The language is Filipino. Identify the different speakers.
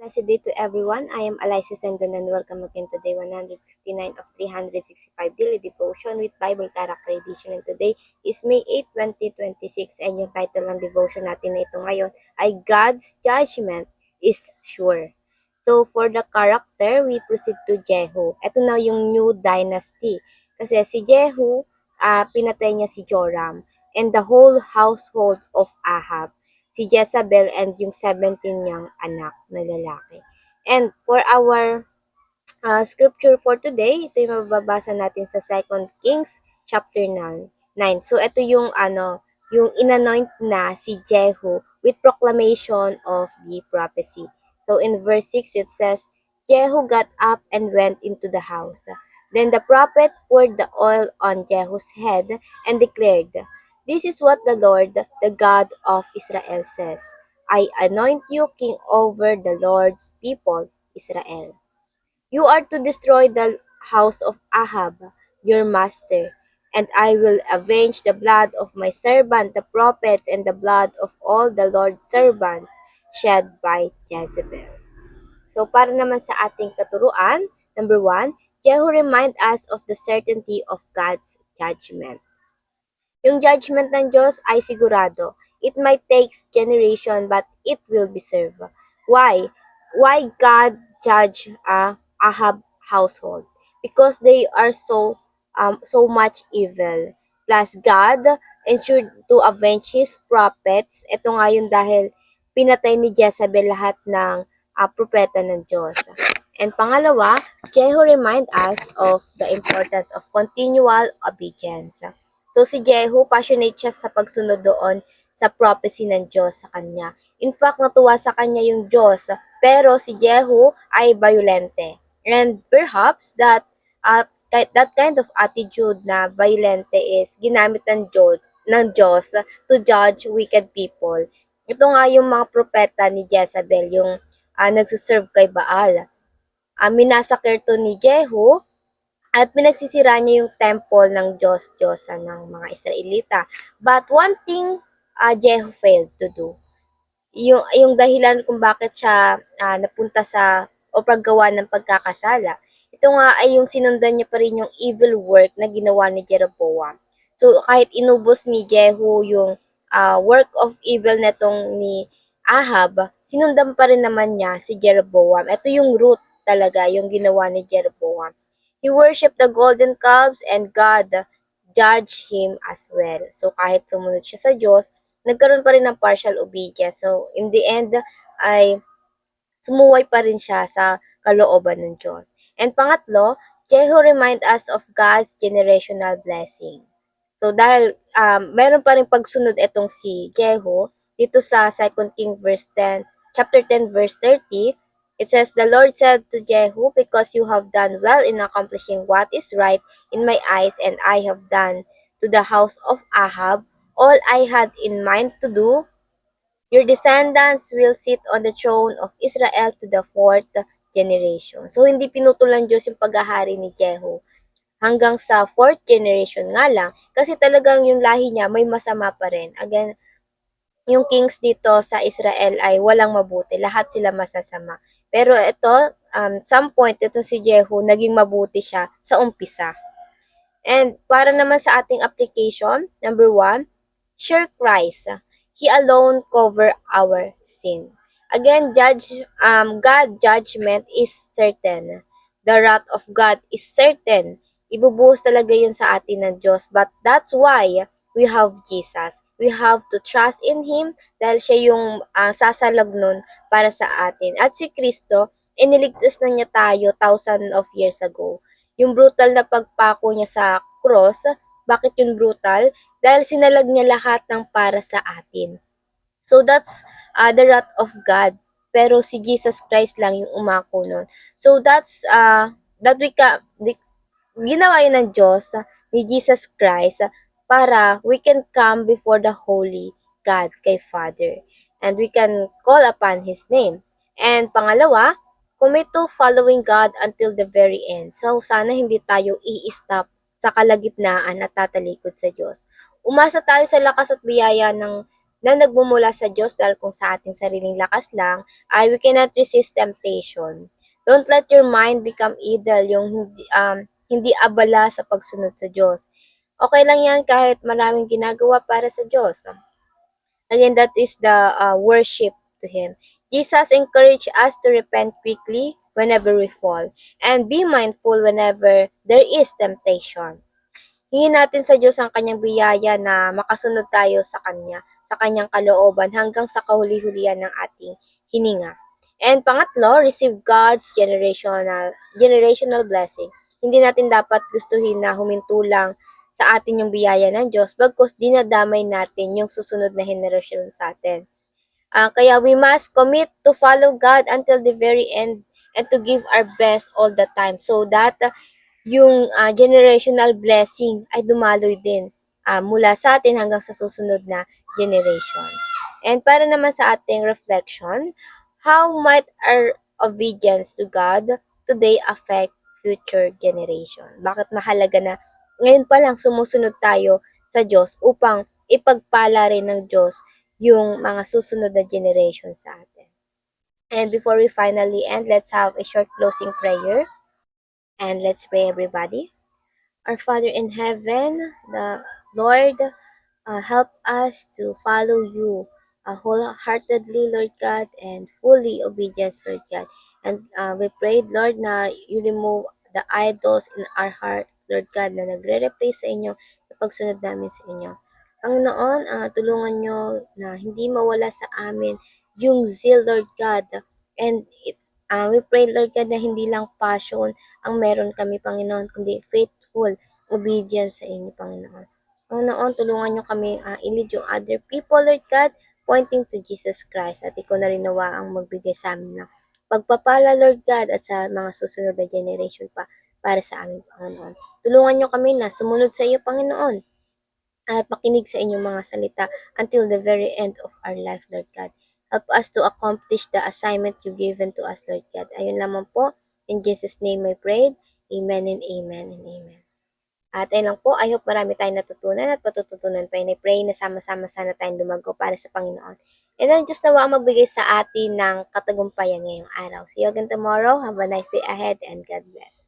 Speaker 1: Blessed day to everyone. I am Alyssa Sendon and welcome again to day 159 of 365 Daily Devotion with Bible Character Edition. And today is May 8, 2026 and yung title ng devotion natin na ito ngayon ay God's Judgment is Sure. So for the character, we proceed to Jehu. Ito na yung new dynasty. Kasi si Jehu, pinatay niya si Joram and the whole household of Ahab, si Jezebel and yung 17 niyang anak na lalaki. And for our scripture for today, ito yung mababasa natin sa 2 Kings chapter 9. So ito yung yung inanoint na si Jehu with proclamation of the prophecy. So in verse 6 it says, Jehu got up and went into the house. Then the prophet poured the oil on Jehu's head and declared, This is what the Lord, the God of Israel says. I anoint you king over the Lord's people, Israel. You are to destroy the house of Ahab, your master, and I will avenge the blood of my servant the prophets and the blood of all the Lord's servants shed by Jezebel. So para naman sa ating katuruan, number 1, Jehu remind us of the certainty of God's judgment. Yung judgment ng Diyos ay sigurado. It might take generation but it will be served. Why? Why God judge Ahab household? Because they are so much evil. Plus God ensured to avenge His prophets. Ito nga yun dahil pinatay ni Jezebel lahat ng propeta ng Diyos. And pangalawa, Jehu remind us of the importance of continual obedience. So si Jehu, passionate siya sa pagsunod doon sa prophecy ng Diyos sa kanya. In fact, natuwa sa kanya yung Diyos, pero si Jehu ay violente. And perhaps that kind of attitude na violente is ginamit ng Diyos to judge wicked people. Ito nga yung mga propeta ni Jezebel, yung nagsuserve kay Baal. Minasakir to ni Jehu at pinagsisira niya yung temple ng Diyos-Diyosan ng mga Israelita. But one thing Jehu failed to do, yung dahilan kung bakit siya napunta sa o paggawa ng pagkakasala, ito nga ay yung sinundan niya pa rin yung evil work na ginawa ni Jeroboam. So kahit inubos ni Jehu yung work of evil netong ni Ahab, sinundan pa rin naman niya si Jeroboam. Ito yung root talaga, yung ginawa ni Jeroboam. He worshiped the golden calves and God judged him as well. So kahit sumunod siya sa Diyos, nagkaroon pa rin ng partial obedience. So in the end ay sumuway pa rin siya sa kalooban ng Diyos. And pangatlo, Jehu remind us of God's generational blessing. So dahil meron pa rin pagsunod itong si Jehu, dito sa 2 King verse 10, chapter 10 verse 30, it says, The Lord said to Jehu, Because you have done well in accomplishing what is right in my eyes, and I have done to the house of Ahab all I had in mind to do, your descendants will sit on the throne of Israel to the fourth generation. So, hindi pinutulan Diyos yung paghahari ni Jehu hanggang sa fourth generation nga lang, kasi talagang yung lahi niya may masama pa rin. Again, yung kings dito sa Israel ay walang mabuti, lahat sila masasama. Pero ito, some point, ito si Jehu, naging mabuti siya sa umpisa. And para naman sa ating application, number 1, share Christ. He alone cover our sin. Again, God judgment is certain. The wrath of God is certain. Ibubuhos talaga yun sa atin ng Diyos. But that's why we have Jesus. We have to trust in Him dahil siya yung sasalag nun para sa atin. At si Kristo, iniligtas na niya tayo thousands of years ago. Yung brutal na pagpako niya sa cross, bakit yung brutal? Dahil sinalag niya lahat ng para sa atin. So that's the wrath of God. Pero si Jesus Christ lang yung umako nun. So ginawa yun ng Diyos ni Jesus Christ para we can come before the Holy God kay Father. And we can call upon His name. And pangalawa, commit to following God until the very end. So sana hindi tayo i-stop sa kalagitnaan at tatalikod sa Diyos. Umasa tayo sa lakas at biyaya ng na nagmumula sa Diyos dahil kung sa ating sariling lakas lang, ay we cannot resist temptation. Don't let your mind become idle, yung hindi abala sa pagsunod sa Diyos. Okay lang yan kahit maraming ginagawa para sa Diyos. Again, that is the worship to Him. Jesus encouraged us to repent quickly whenever we fall and be mindful whenever there is temptation. Hingin natin sa Diyos ang kanyang biyaya na makasunod tayo sa Kanya, sa kanyang kalooban hanggang sa kahuli-hulihan ng ating hininga. And pangatlo, receive God's generational blessing. Hindi natin dapat gustuhin na huminto lang sa atin yung biyaya ng Diyos, bagkus dinadamay natin yung susunod na henerasyon sa atin. Kaya we must commit to follow God until the very end and to give our best all the time so that yung generational blessing ay dumaloy din mula sa atin hanggang sa susunod na generation. And para naman sa ating reflection, how might our obedience to God today affect future generation? Bakit mahalaga na ngayon pa lang sumusunod tayo sa Diyos upang ipagpala rin ng Diyos yung mga susunod na generation sa atin. And before we finally end, let's have a short closing prayer. And let's pray, everybody. Our Father in heaven, the Lord, help us to follow you wholeheartedly, Lord God, and fully obedience, Lord God. And we prayed, Lord, na you remove the idols in our heart, Lord God, na nagre-replace sa inyo sa pagsunod namin sa inyo. Panginoon, tulungan nyo na hindi mawala sa amin yung zeal, Lord God. And we pray, Lord God, na hindi lang passion ang meron kami, Panginoon, kundi faithful obedience sa inyo, Panginoon. Panginoon, tulungan nyo kami i-lead yung other people, Lord God, pointing to Jesus Christ. At ikaw na rin nawa ang magbigay sa amin ng pagpapala, Lord God, at sa mga susunod na generation pa para sa amin, Panginoon. Tulungan nyo kami na sumunod sa iyo, Panginoon, at makinig sa inyong mga salita until the very end of our life, Lord God. Help us to accomplish the assignment you given to us, Lord God. Ayun lamang po. In Jesus' name I prayed. Amen and amen and amen. At ayun lang po, I hope marami tayong natutunan at patututunan pa. And I pray na sama-sama sana tayong lumago para sa Panginoon. And ang Diyos nawa ang magbigay sa atin ng katagumpayan ngayong araw. See you again tomorrow. Have a nice day ahead and God bless.